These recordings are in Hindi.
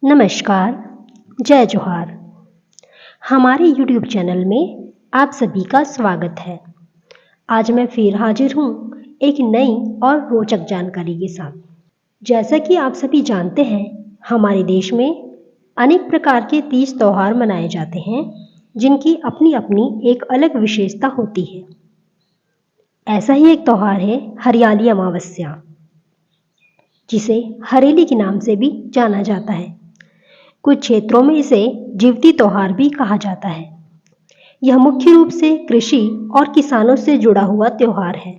नमस्कार, जय जोहार। हमारे YouTube चैनल में आप सभी का स्वागत है। आज मैं फिर हाजिर हूँ एक नई और रोचक जानकारी के साथ। जैसा कि आप सभी जानते हैं, हमारे देश में अनेक प्रकार के तीज त्योहार मनाए जाते हैं, जिनकी अपनी अपनी एक अलग विशेषता होती है। ऐसा ही एक त्योहार है हरियाली अमावस्या, जिसे हरेली के नाम से भी जाना जाता है। कुछ क्षेत्रों में इसे जीवती त्योहार भी कहा जाता है। यह मुख्य रूप से कृषि और किसानों से जुड़ा हुआ त्योहार है।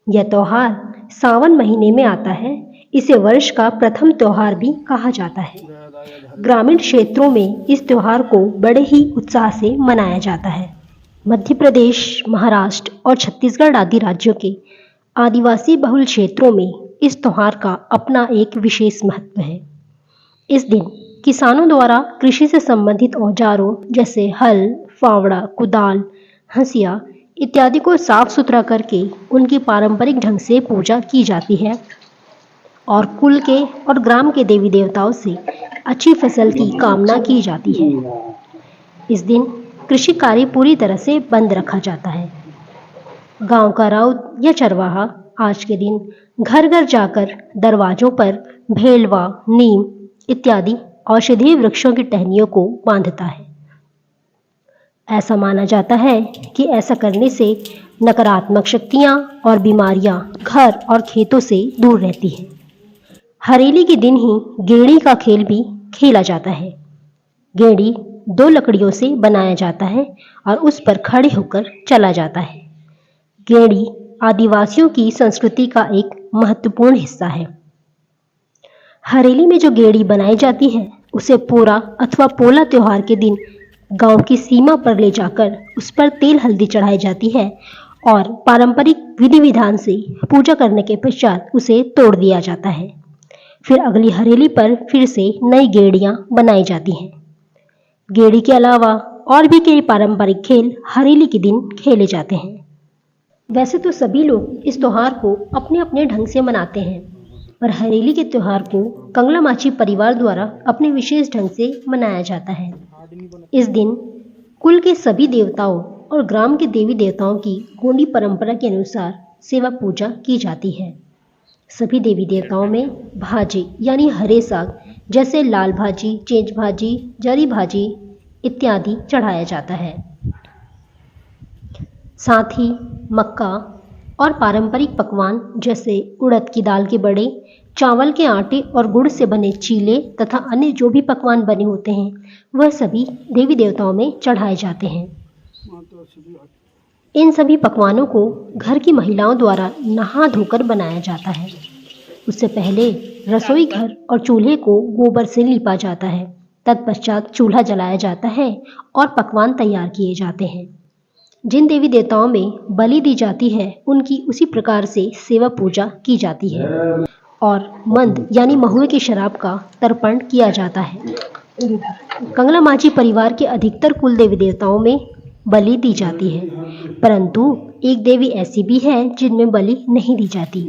यह त्योहार सावन महीने में आता है। इसे वर्ष का प्रथम त्योहार भी कहा जाता है। ग्रामीण क्षेत्रों में इस त्योहार को बड़े ही उत्साह से मनाया जाता है। मध्य प्रदेश, महाराष्ट्र और छत्तीसगढ़ आदि राज्यों के आदिवासी बहुल क्षेत्रों में इस त्योहार का अपना एक विशेष महत्व है। इस दिन किसानों द्वारा कृषि से संबंधित औजारों जैसे हल, फावड़ा, कुदाल, हंसिया इत्यादि को साफ सुथरा करके उनकी पारंपरिक ढंग से पूजा की जाती है और कुल के और ग्राम के देवी देवताओं से अच्छी फसल की कामना की जाती है। इस दिन कृषि कार्य पूरी तरह से बंद रखा जाता है। गांव का राउत या चरवाहा आज के दिन घर घर जाकर दरवाजों पर भेलवा, नीम इत्यादि औषधीय वृक्षों की टहनियों को बांधता है। ऐसा माना जाता है कि ऐसा करने से नकारात्मक शक्तियां और बीमारियां घर और खेतों से दूर रहती हैं। हरेली के दिन ही गेड़ी का खेल भी खेला जाता है। गेड़ी 2 लकड़ियों से बनाया जाता है और उस पर खड़े होकर चला जाता है। गेड़ी आदिवासियों की संस्कृति का एक महत्वपूर्ण हिस्सा है। हरेली में जो गेड़ी बनाई जाती है उसे पोरा अथवा पोला त्योहार के दिन गांव की सीमा पर ले जाकर उस पर तेल हल्दी चढ़ाई जाती है और पारंपरिक विधि विधान से पूजा करने के पश्चात उसे तोड़ दिया जाता है। फिर अगली हरेली पर फिर से नई गेड़ियां बनाई जाती हैं। गेड़ी के अलावा और भी कई पारंपरिक खेल हरेली के दिन खेले जाते हैं। वैसे तो सभी लोग इस त्योहार को अपने अपने ढंग से मनाते हैं, पर हरेली के त्योहार को कंगला माची परिवार द्वारा अपने विशेष ढंग से मनाया जाता है। इस दिन कुल के सभी देवताओं और ग्राम के देवी देवताओं की गोंडी परंपरा के अनुसार सेवा पूजा की जाती है। सभी देवी देवताओं में भाजी यानी हरे साग जैसे लाल भाजी, चेंज भाजी, जरी भाजी इत्यादि चढ़ाया जाता है। साथ ही मक्का और पारंपरिक पकवान जैसे उड़द की दाल के बड़े, चावल के आटे और गुड़ से बने चीले तथा अन्य जो भी पकवान बने होते हैं वह सभी देवी देवताओं में चढ़ाए जाते हैं। इन सभी पकवानों को घर की महिलाओं द्वारा नहा धोकर बनाया जाता है। उससे पहले रसोई घर और चूल्हे को गोबर से लीपा जाता है। तत्पश्चात चूल्हा जलाया जाता है और पकवान तैयार किए जाते हैं। जिन देवी देवताओं में बलि दी जाती है उनकी उसी प्रकार से सेवा पूजा की जाती है और मंद यानी महुए की शराब का तर्पण किया जाता है। कंगला माची परिवार के अधिकतर कुल देवी देवताओं में बलि दी जाती है, परंतु एक देवी ऐसी भी है जिनमें बलि नहीं दी जाती।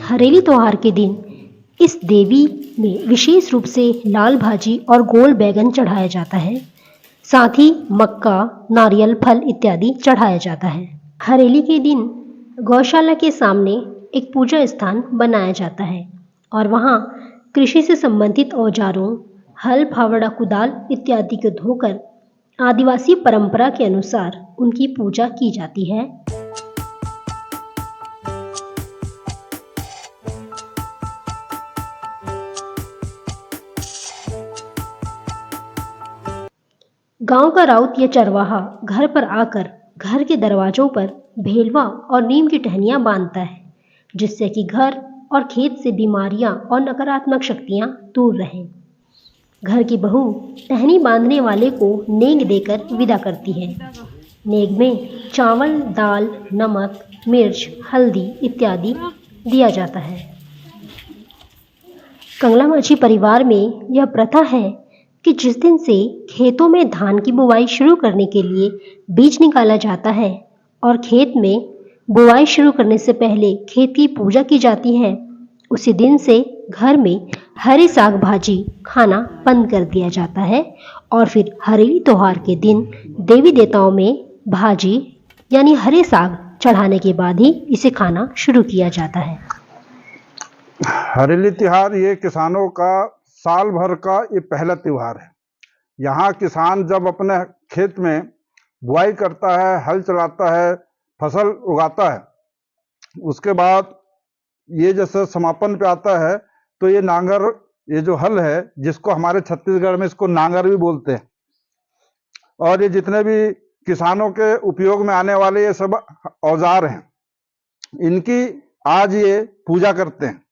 हरेली त्योहार के दिन इस देवी में विशेष रूप से लाल भाजी और गोल बैगन चढ़ाया जाता है। साथ ही मक्का, नारियल, फल इत्यादि चढ़ाया जाता है। हरेली के दिन गौशाला के सामने एक पूजा स्थान बनाया जाता है और वहाँ कृषि से संबंधित औजारों हल, फावड़ा, कुदाल इत्यादि को धोकर आदिवासी परंपरा के अनुसार उनकी पूजा की जाती है। गांव का राउत या चरवाहा घर पर आकर घर के दरवाजों पर भेलवा और नीम की टहनियां बांधता है, जिससे कि घर और खेत से बीमारियां और नकारात्मक शक्तियां दूर रहें। घर की बहू टहनी बांधने वाले को नेग देकर विदा करती है। नेग में चावल, दाल, नमक, मिर्च, हल्दी इत्यादि दिया जाता है। कंगला माची परिवार में यह प्रथा है कि जिस दिन से खेतों में धान की बुवाई शुरू करने के लिए बीज निकाला जाता है और खेत में बुवाई शुरू करने से पहले खेत की पूजा की जाती है, उसी दिन से घर में हरे साग भाजी खाना बंद कर दिया जाता है और फिर हरेली त्योहार के दिन देवी देवताओं में भाजी यानी हरे साग चढ़ाने के बाद ही इसे खाना शुरू किया जाता है। हरेली त्योहार ये किसानों का साल भर का ये पहला त्योहार है। यहाँ किसान जब अपने खेत में बुआई करता है, हल चलाता है, फसल उगाता है, उसके बाद ये जैसे समापन पे आता है तो ये नांगर, ये जो हल है जिसको हमारे छत्तीसगढ़ में इसको नांगर भी बोलते हैं, और ये जितने भी किसानों के उपयोग में आने वाले ये सब औजार हैं, इनकी आज ये पूजा करते हैं।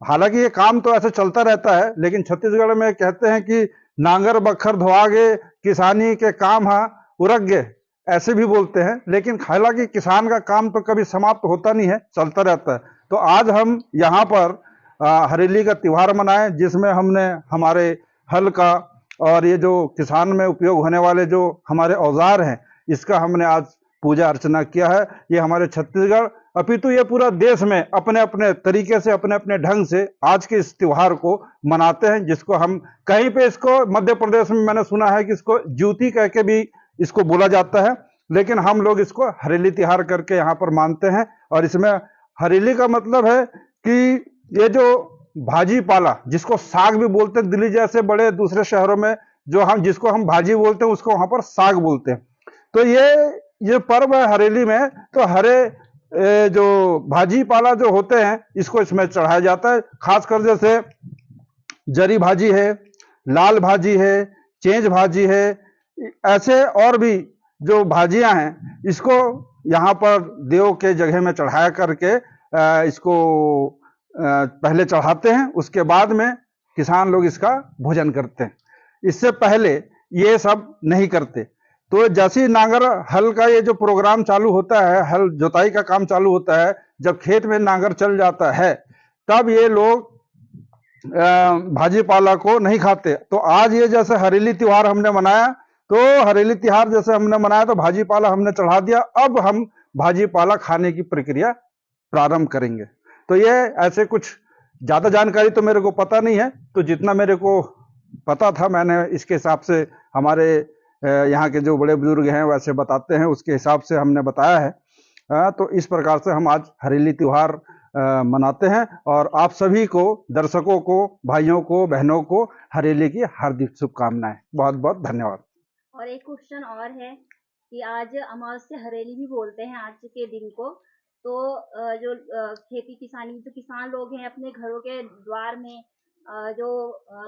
हालांकि ये काम तो ऐसे चलता रहता है, लेकिन छत्तीसगढ़ में कहते हैं कि नांगर बखर धोआगे किसानी के काम है उरग्गे, ऐसे भी बोलते हैं। लेकिन हालांकि किसान का काम तो कभी समाप्त होता नहीं है, चलता रहता है। तो आज हम यहाँ पर हरेली का त्योहार मनाएं, जिसमें हमने हमारे हल का और ये जो किसान में उपयोग होने वाले जो हमारे औजार हैं, इसका हमने आज पूजा अर्चना किया है। ये हमारे छत्तीसगढ़ अपितु ये पूरा देश में अपने अपने तरीके से, अपने अपने ढंग से आज के इस त्योहार को मनाते हैं, जिसको हम कहीं पे इसको मध्य प्रदेश में मैंने सुना है कि इसको ज्योति कह के भी इसको बोला जाता है, लेकिन हम लोग इसको हरेली त्योहार करके यहाँ पर मानते हैं। और इसमें हरेली का मतलब है कि ये जो भाजी पाला, जिसको साग भी बोलते हैं, दिल्ली जैसे बड़े दूसरे शहरों में जो हम जिसको हम भाजी बोलते हैं उसको वहां पर साग बोलते हैं। तो ये पर्व है हरेली में, तो हरे जो भाजी पाला जो होते हैं इसको इसमें चढ़ाया जाता है। खासकर जैसे जरी भाजी है, लाल भाजी है, चेंज भाजी है, ऐसे और भी जो भाजियां हैं इसको यहाँ पर देव के जगह में चढ़ाया करके इसको पहले चढ़ाते हैं, उसके बाद में किसान लोग इसका भोजन करते हैं। इससे पहले ये सब नहीं करते। तो जैसे ही नांगर हल का ये जो प्रोग्राम चालू होता है, हल जोताई का काम चालू होता है, जब खेत में नांगर चल जाता है तब ये लोग भाजी पाला को नहीं खाते। तो आज ये जैसे हरेली त्योहार हमने मनाया, तो हरेली त्योहार जैसे हमने मनाया तो भाजी पाला हमने चढ़ा दिया, अब हम भाजी पाला खाने की प्रक्रिया प्रारंभ करेंगे। तो ये ऐसे कुछ ज्यादा जानकारी तो मेरे को पता नहीं है, तो जितना मेरे को पता था मैंने इसके हिसाब से हमारे यहाँ के जो बड़े बुजुर्ग हैं वैसे बताते हैं, उसके हिसाब से हमने बताया है। तो इस प्रकार से हम आज हरेली त्योहार मनाते हैं और आप सभी को, दर्शकों को, भाइयों को, बहनों को हरेली की हार्दिक शुभकामनाएं। बहुत बहुत धन्यवाद। और एक क्वेश्चन और है कि आज अमावस्या हरेली भी बोलते हैं आज के दिन को, तो जो खेती किसानी जो किसान लोग हैं अपने घरों के द्वार में जो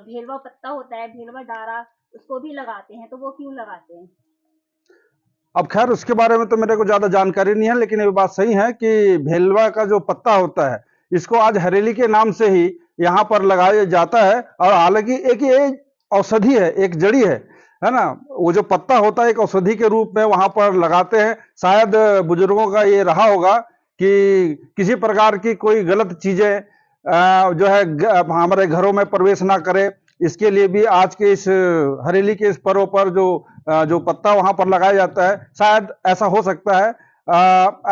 भेलवा पत्ता होता है, भेलवा डारा, उसको भी लगाते हैं, तो वो क्यों लगाते हैं? अब खैर उसके बारे में तो मेरे को ज्यादा जानकारी नहीं है, लेकिन ये बात सही है कि भेलवा का जो पत्ता होता है इसको आज हरेली के नाम से ही यहाँ पर लगाया जाता है। और हालांकि एक ये औषधि है, एक जड़ी है ना, वो जो पत्ता होता है एक औषधि के रूप में वहां पर लगाते हैं। शायद बुजुर्गों का ये रहा होगा कि किसी प्रकार की कोई गलत चीजें जो है हमारे घरों में प्रवेश ना करे, इसके लिए भी आज के इस हरेली के इस पर्व पर जो पत्ता वहां पर लगाया जाता है, शायद ऐसा हो सकता है,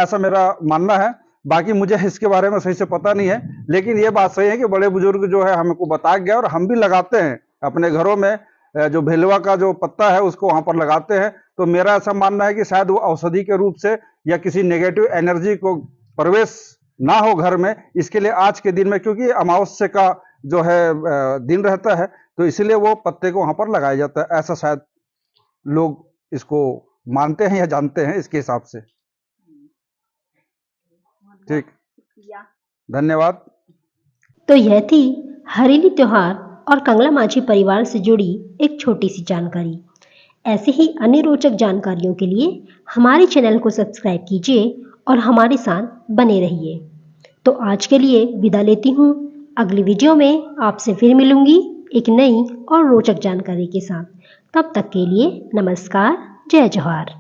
ऐसा मेरा मानना है। बाकी मुझे इसके बारे में सही से पता नहीं है, लेकिन ये बात सही है कि बड़े बुजुर्ग जो है हमको बताया गया और हम भी लगाते हैं अपने घरों में। जो भेलवा का जो पत्ता है उसको वहां पर लगाते हैं। तो मेरा ऐसा मानना है कि शायद वो औषधि के रूप से या किसी नेगेटिव एनर्जी को प्रवेश ना हो घर में, इसके लिए आज के दिन में, क्योंकि अमावस्या का जो है दिन रहता है, तो इसलिए वो पत्ते को वहां पर लगाया जाता है। ऐसा शायद लोग इसको मानते हैं या जानते हैं इसके हिसाब से। ठीक, धन्यवाद। तो यह थी हरेली त्योहार और कंगला माझी परिवार से जुड़ी एक छोटी सी जानकारी। ऐसे ही अन्य रोचक जानकारियों के लिए हमारे चैनल को सब्सक्राइब कीजिए और हमारे साथ बने रहिए। तो आज के लिए विदा लेती हूँ। अगली वीडियो में आपसे फिर मिलूंगी एक नई और रोचक जानकारी के साथ। तब तक के लिए नमस्कार, जय जोहार।